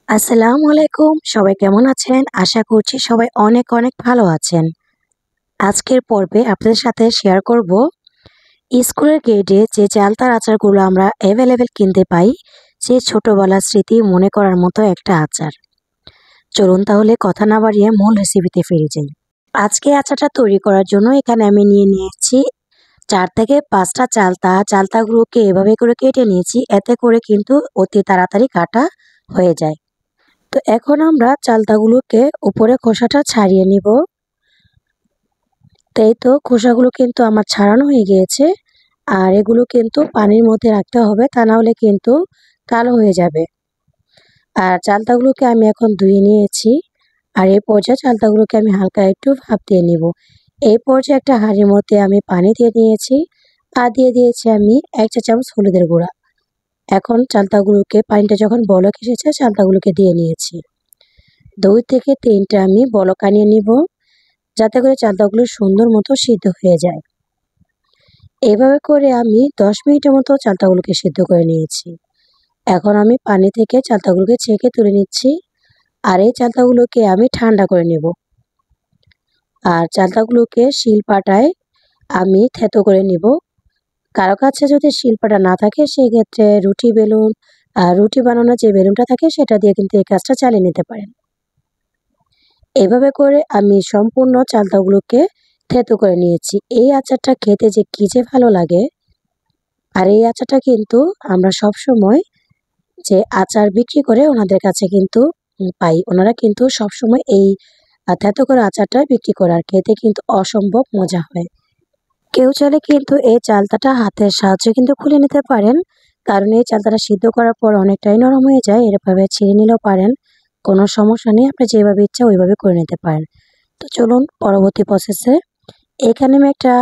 আসসালামু আলাইকুম। সবাই কেমন আছেন? আশা করছি সবাই অনেক অনেক ভালো আছেন। আজকের পর্বে আপনাদের সাথে শেয়ার করব স্কুলের গেটে যে চালতার আচারগুলো আমরা অ্যাভেলেবেল কিনতে পাই, সে ছোটবেলার স্মৃতি মনে করার মতো একটা আচার। চলুন তাহলে কথা না বাড়িয়ে মূল রেসিপিতে ফিরে যাই। আজকে আচারটা তৈরি করার জন্য এখানে আমি নিয়ে নিয়েছি ৪ থেকে ৫ টা চালতা। চালতাগুলোকে এভাবে করে কেটে নিয়েছি। এতে করে কিন্তু অতি তাড়াতাড়ি কাটা হয়ে যায়। তো এখন আমরা চালতাগুলোকে উপরে খোসাটা ছাড়িয়ে নিব। তাই তো খোসাগুলো কিন্তু আমার ছাড়ানো হয়ে গিয়েছে। আর এগুলো কিন্তু পানির মধ্যে রাখতে হবে, তা না হলে কিন্তু কালো হয়ে যাবে। আর চালতাগুলোকে আমি এখন ধুয়ে নিয়েছি। আর এই পর্যায়ে চালতাগুলোকে আমি হালকা একটু ভাপ দিয়ে নিব। এই পর্যায়ে একটা হাঁড়ির মধ্যে আমি পানি দিয়ে নিয়েছি আর দিয়ে দিয়েছি আমি ১ চা চামচ হলুদের গুঁড়া। এখন চালতাগুলোকে পানিটা যখন বলক এসেছে চালতাগুলোকে দিয়ে নিয়েছি। ২ থেকে ৩ টা আমি বলক আনিয়ে নিব, যাতে করে চালতাগুলো সুন্দর মতো সিদ্ধ হয়ে যায়। এভাবে করে আমি ১০ মিনিটের মতো চালতাগুলোকে সিদ্ধ করে নিয়েছি। এখন আমি পানি থেকে চালতাগুলোকে ছেঁকে তুলে নিচ্ছি। আর এই চালতাগুলোকে আমি ঠান্ডা করে নেব। আর চালতাগুলোকে শিলপাটায় আমি থেতো করে নিব। কারো কাছে যদি শিলপাটা না থাকে সেক্ষেত্রে রুটি বেলুন, রুটি বানানোর যে বেলুনটা থাকে সেটা দিয়ে কিন্তু এই কাজটা চালিয়ে নিতে পারেন। এভাবে করে আমি সম্পূর্ণ চালতাগুলোকে থেতো করে নিয়েছি। এই আচারটা খেতে যে কী যে ভালো লাগে। আর এই আচারটা কিন্তু আমরা সবসময় যে আচার বিক্রি করে ওনাদের কাছে কিন্তু পাই। ওনারা কিন্তু সবসময় এই থেতো করা আচারটা বিক্রি করে, আর খেতে কিন্তু অসম্ভব মজা হয়। কেউ চাইলে কিন্তু এই চালতাটা হাতের সাহায্যে কিন্তু খুলে নিতে পারেন, কারণ এই চালতাটা সিদ্ধ করার পর অনেকটাই নরম হয়ে যায়। এভাবে ছিঁড়ে নিলেও পারেন, কোনো সমস্যা নেই। আপনি যেভাবে ইচ্ছা ওইভাবে করে নিতে পারেন। তো চলুন পরবর্তী প্রসেসে। এখানে আমি একটা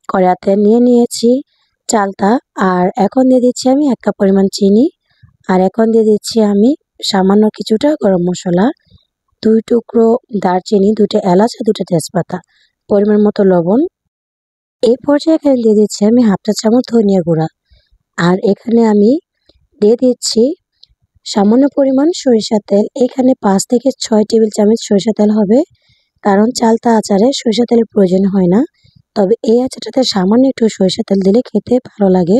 কড়াইতে নিয়ে নিয়েছি চালতা। আর এখন দিয়ে দিচ্ছি আমি ১ কাপ পরিমাণ চিনি। আর এখন দিয়ে দিচ্ছি আমি সামান্য কিছুটা গরম মশলা, ২ টুকরো দারচিনি, ২ টা এলাচ আর ২ টা তেজপাতা, পরিমাণ মতো লবণ। এই পর্যায়ে এখানে দিয়ে দিচ্ছি আমি ১/২ চা চামচ ধনিয়া গুঁড়া। আর এখানে আমি দিয়ে দিচ্ছি সামান্য পরিমাণ সরিষার তেল। এখানে ৫ থেকে ৬ টেবিল চামচ সরিষার তেল হবে, কারণ চালতা আচারে সরিষার তেলের প্রয়োজন হয় না। তবে এই আচারটাতে সামান্য একটু সরিষার তেল দিলে খেতে ভালো লাগে,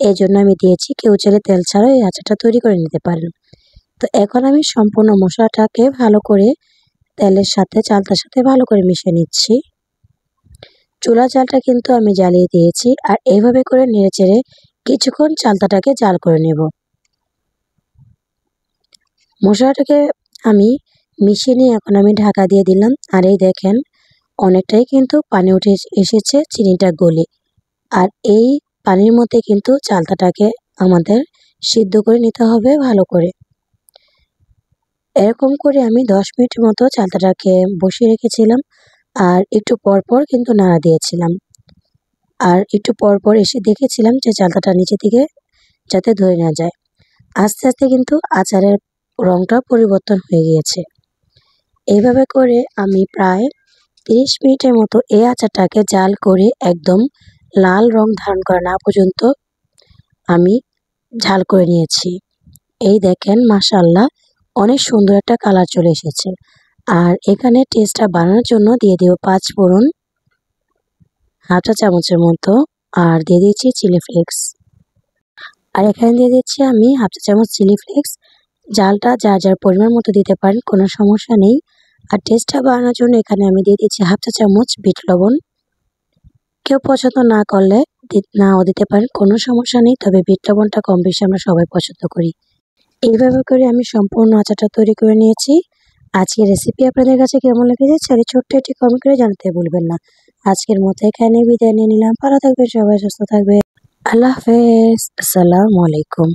এজন্য আমি দিয়েছি। কেউ চাইলে তেল ছাড়াও এই আচারটা তৈরি করে নিতে পারেন। তো এখন আমি সম্পূর্ণ মশলাটাকে ভালো করে তেলের সাথে চালতার সাথে ভালো করে মিশিয়ে নিচ্ছি। চুলার জালটা কিন্তু আমি জ্বালিয়ে দিয়েছি। আর এইভাবে করে নেড়েচেড়ে কিছুক্ষণ চালতাটাকে জাল করে নেব। মশলাটাকে আমি মিশিয়ে নিয়ে এখন আমি ঢাকা দিয়ে দিলাম। আর এই দেখেন অনেকটাই কিন্তু পানি উঠে এসেছে চিনিটা গলে। আর এই পানির মধ্যে কিন্তু চালতাটাকে আমাদের সিদ্ধ করে নিতে হবে ভালো করে। এরকম করে আমি ১০ মিনিটের মতো চালতাটাকে বসিয়ে রেখেছিলাম। আর একটু পরপর কিন্তু নাড়া দিয়েছিলাম। আর একটু পরপর এসে দেখেছিলাম যে চালতাটা নিচে থেকে যাতে ধরে না যায়। আস্তে আস্তে কিন্তু আচারের রংটা পরিবর্তন হয়ে গিয়েছে। এইভাবে করে আমি প্রায় ৩০ মিনিটের মতো এই আচারটাকে জাল করে একদম লাল রং ধারণ করা না পর্যন্ত আমি ঝাল করে নিয়েছি। এই দেখেন মাশাআল্লাহ অনেক সুন্দর একটা কালার চলে এসেছে। আর এখানে টেস্টটা বাড়ানোর জন্য দিয়ে দেব ৫ ফোড়ন ১/২ চা চামচের মতো, আর দিয়ে দিচ্ছি চিলি ফ্লেক্স। আর এখানে দিয়ে দিচ্ছি আমি ১/২ চা চামচ চিলি ফ্লেক্স। ঝালটা যার যার পরিমাণ মতো দিতে পারেন, কোনো সমস্যা নেই। আর টেস্টটা বাড়ানোর জন্য এখানে আমি দিয়ে দিচ্ছি ১/২ চা চামচ বিট লবণ। কেউ পছন্দ না করলে নাও দিতে পারেন, কোনো সমস্যা নেই। তবে বিট লবণটা কম বেশি আমরা সবাই পছন্দ করি। এইভাবে করে আমি সম্পূর্ণ আচারটা তৈরি করে নিয়েছি। আজকের রেসিপি আপনাদের কাছে কেমন লেগেছে ছেড়ে ছোট্ট একটি কমেন্ট করে জানাতে ভুলবেন না। আজকের মতো এখানে বিদায় নিয়ে নিলাম। ভালো থাকবেন সবাই, সুস্থ থাকবেন। আল্লাহ হাফেজ। আসসালামু আলাইকুম।